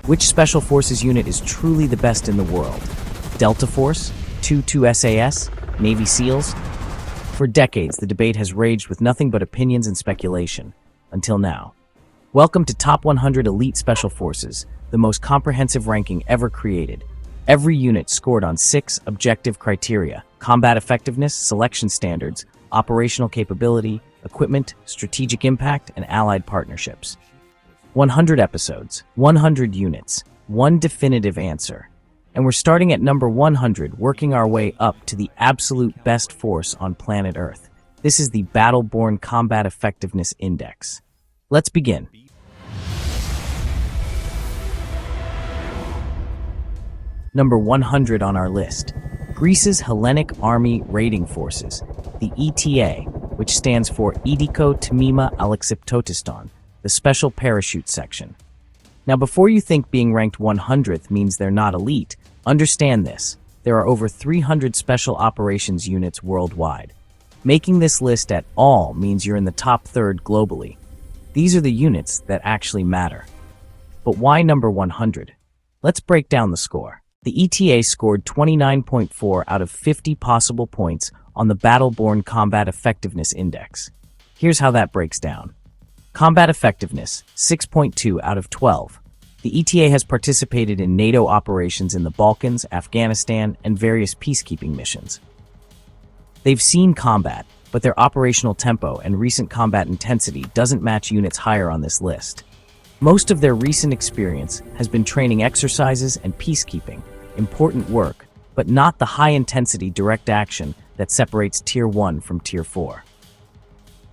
Which Special Forces unit is truly the best in the world? Delta Force? 22 SAS? Navy SEALs? For decades, the debate has raged with nothing but opinions and speculation. Until now. Welcome to Top 100 Elite Special Forces, the most comprehensive ranking ever created. Every unit scored on 6 objective criteria: combat effectiveness, selection standards, operational capability, equipment, strategic impact, and allied partnerships. 100 episodes, 100 units, one definitive answer. And we're starting at number 100, working our way up to the absolute best force on planet Earth. This is the Battle-Born Combat Effectiveness Index. Let's begin. Number 100 on our list, Greece's Hellenic Army Raiding Forces, the ETA, which stands for Ediko Tmima Alexiptotiston, the Special Parachute Section. Now, before you think being ranked 100th means they're not elite, understand this. There are over 300 special operations units worldwide. Making this list at all means you're in the top third globally. These are the units that actually matter. But why number 100? Let's break down the score. The ETA scored 29.4 out of 50 possible points on the Battle-Born Combat Effectiveness Index. Here's how that breaks down. Combat Effectiveness, 6.2 out of 12. The ETA has participated in NATO operations in the Balkans, Afghanistan, and various peacekeeping missions. They've seen combat, but their operational tempo and recent combat intensity doesn't match units higher on this list. Most of their recent experience has been training exercises and peacekeeping, important work, but not the high-intensity direct action that separates Tier 1 from Tier 4.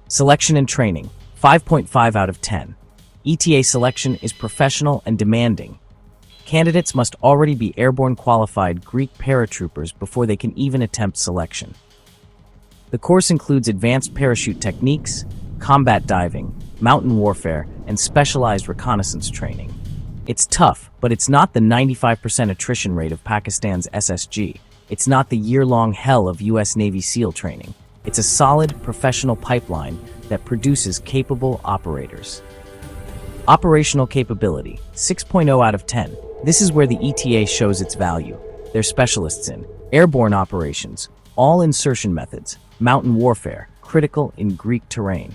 Selection and training, 5.5 out of 10. ETA selection is professional and demanding. Candidates must already be airborne qualified Greek paratroopers before they can even attempt selection. The course includes advanced parachute techniques, combat diving, mountain warfare, and specialized reconnaissance training. It's tough, but it's not the 95% attrition rate of Pakistan's SSG. It's not the year-long hell of U.S. Navy SEAL training. It's a solid, professional pipeline that produces capable operators. Operational capability, 6.0 out of 10. This is where the ETA shows its value. They're specialists in airborne operations, all insertion methods, mountain warfare, critical in Greek terrain,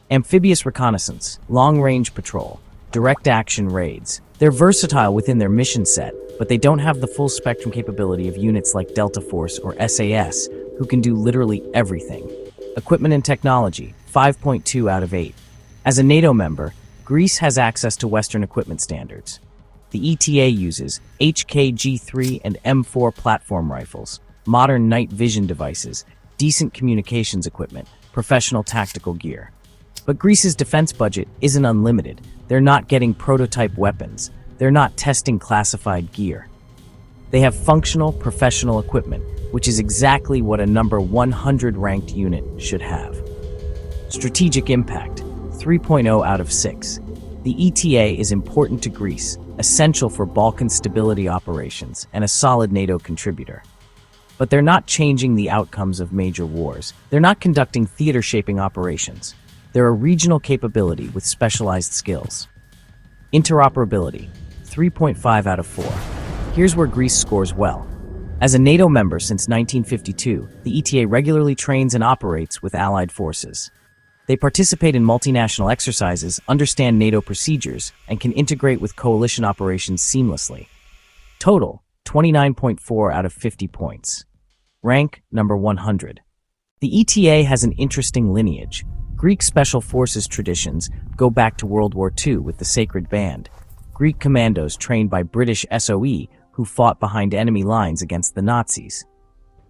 amphibious reconnaissance, long-range patrol, direct action raids. They're versatile within their mission set, but they don't have the full spectrum capability of units like Delta Force or SAS, who can do literally everything. Equipment and technology, 5.2 out of 8. As a NATO member, Greece has access to Western equipment standards. The ETA uses HK-G3 and M4 platform rifles, modern night vision devices, decent communications equipment, professional tactical gear. But Greece's defense budget isn't unlimited. They're not getting prototype weapons. They're not testing classified gear. They have functional, professional equipment, which is exactly what a number 100 ranked unit should have. Strategic impact, 3.0 out of 6. The ETA is important to Greece, essential for Balkan stability operations, and a solid NATO contributor. But they're not changing the outcomes of major wars. They're not conducting theater-shaping operations. They're a regional capability with specialized skills. Interoperability, 3.5 out of 4. Here's where Greece scores well. As a NATO member since 1952, the ETA regularly trains and operates with allied forces. They participate in multinational exercises, understand NATO procedures, and can integrate with coalition operations seamlessly. Total, 29.4 out of 50 points. Rank, number 100. The ETA has an interesting lineage. Greek Special Forces traditions go back to World War II with the Sacred Band, Greek commandos trained by British SOE who fought behind enemy lines against the Nazis.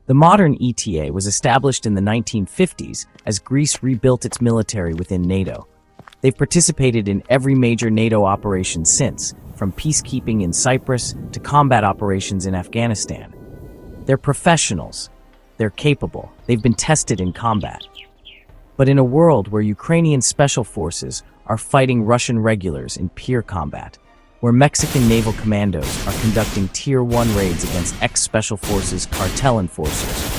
The modern ETA was established in the 1950s as Greece rebuilt its military within NATO. They've participated in every major NATO operation since, from peacekeeping in Cyprus to combat operations in Afghanistan. They're professionals. They're capable. They've been tested in combat. But in a world where Ukrainian special forces are fighting Russian regulars in peer combat, where Mexican naval commandos are conducting Tier 1 raids against ex-special forces cartel enforcers,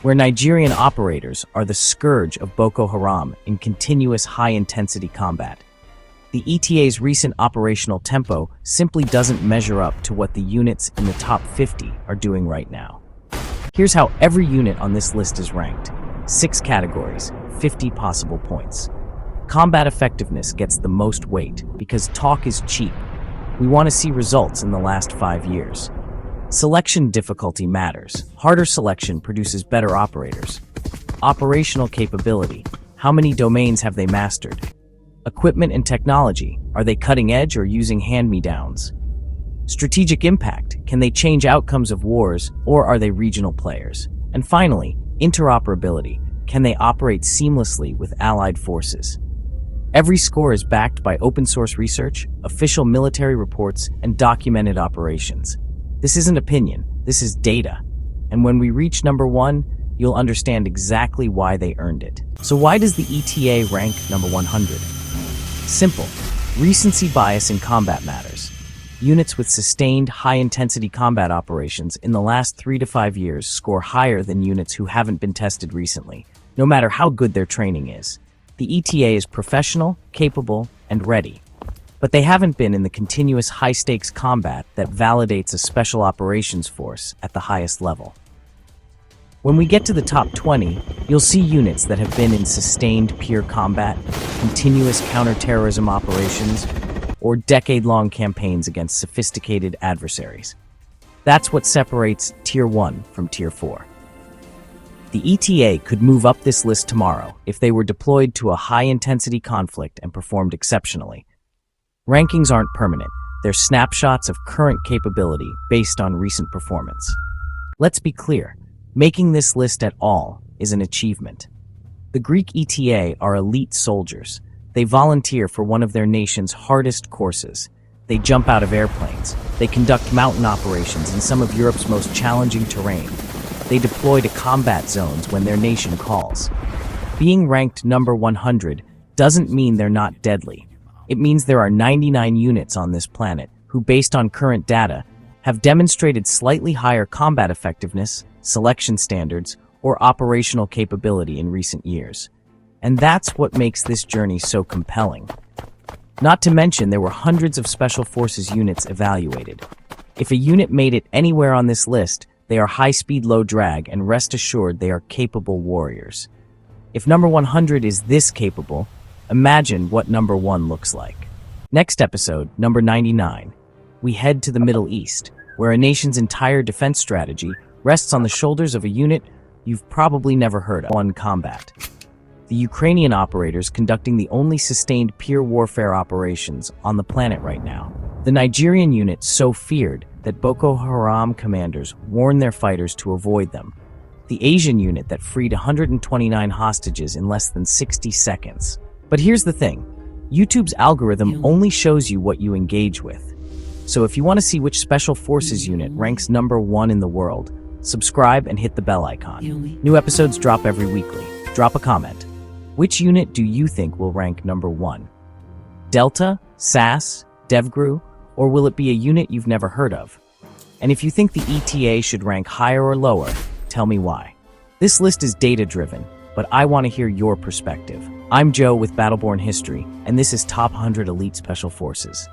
where Nigerian operators are the scourge of Boko Haram in continuous high-intensity combat, The ETA's recent operational tempo simply doesn't measure up to what the units in the top 50 are doing right now. Here's how every unit on this list is ranked. 6 categories, 50 possible points. Combat effectiveness gets the most weight because talk is cheap. We want to see results in the last 5 years. Selection difficulty matters. Harder selection produces better operators. Operational capability. How many domains have they mastered? Equipment and technology. Are they cutting edge or using hand-me-downs? Strategic impact. Can they change outcomes of wars or are they regional players? And finally, interoperability. Can they operate seamlessly with allied forces? Every score is backed by open-source research, official military reports, and documented operations. This isn't opinion, this is data. And when we reach number 1, you'll understand exactly why they earned it. So why does the ETA rank number 100? Simple. Recency bias in combat matters. Units with sustained, high-intensity combat operations in the last 3 to 5 years score higher than units who haven't been tested recently, no matter how good their training is. The ETA is professional, capable, and ready. But they haven't been in the continuous high-stakes combat that validates a special operations force at the highest level. When we get to the top 20, you'll see units that have been in sustained peer combat, continuous counterterrorism operations, or decade-long campaigns against sophisticated adversaries. That's what separates Tier 1 from Tier 4. The ETA could move up this list tomorrow if they were deployed to a high-intensity conflict and performed exceptionally. Rankings aren't permanent. They're snapshots of current capability based on recent performance. Let's be clear. Making this list at all is an achievement. The Greek ETA are elite soldiers. They volunteer for one of their nation's hardest courses. They jump out of airplanes. They conduct mountain operations in some of Europe's most challenging terrain. They deploy to combat zones when their nation calls. Being ranked number 100 doesn't mean they're not deadly. It means there are 99 units on this planet who, based on current data, have demonstrated slightly higher combat effectiveness, selection standards, or operational capability in recent years. And that's what makes this journey so compelling. Not to mention, there were hundreds of Special Forces units evaluated. If a unit made it anywhere on this list, they are high-speed, low-drag, and rest assured they are capable warriors. If number 100 is this capable, imagine what number 1 looks like. Next episode, number 99, we head to the Middle East, where a nation's entire defense strategy rests on the shoulders of a unit you've probably never heard of. One combat. The Ukrainian operators conducting the only sustained peer warfare operations on the planet right now. The Nigerian unit so feared that Boko Haram commanders warned their fighters to avoid them. The Asian unit that freed 129 hostages in less than 60 seconds. But here's the thing. YouTube's algorithm only shows you what you engage with. So if you want to see which Special Forces unit ranks number 1 in the world, subscribe and hit the bell icon. New episodes drop every weekly. Drop a comment. Which unit do you think will rank number 1? Delta, SAS, DevGru, or will it be a unit you've never heard of? And if you think the ETA should rank higher or lower, tell me why. This list is data-driven, but I want to hear your perspective. I'm Joe with Battleborn History, and this is Top 100 Elite Special Forces.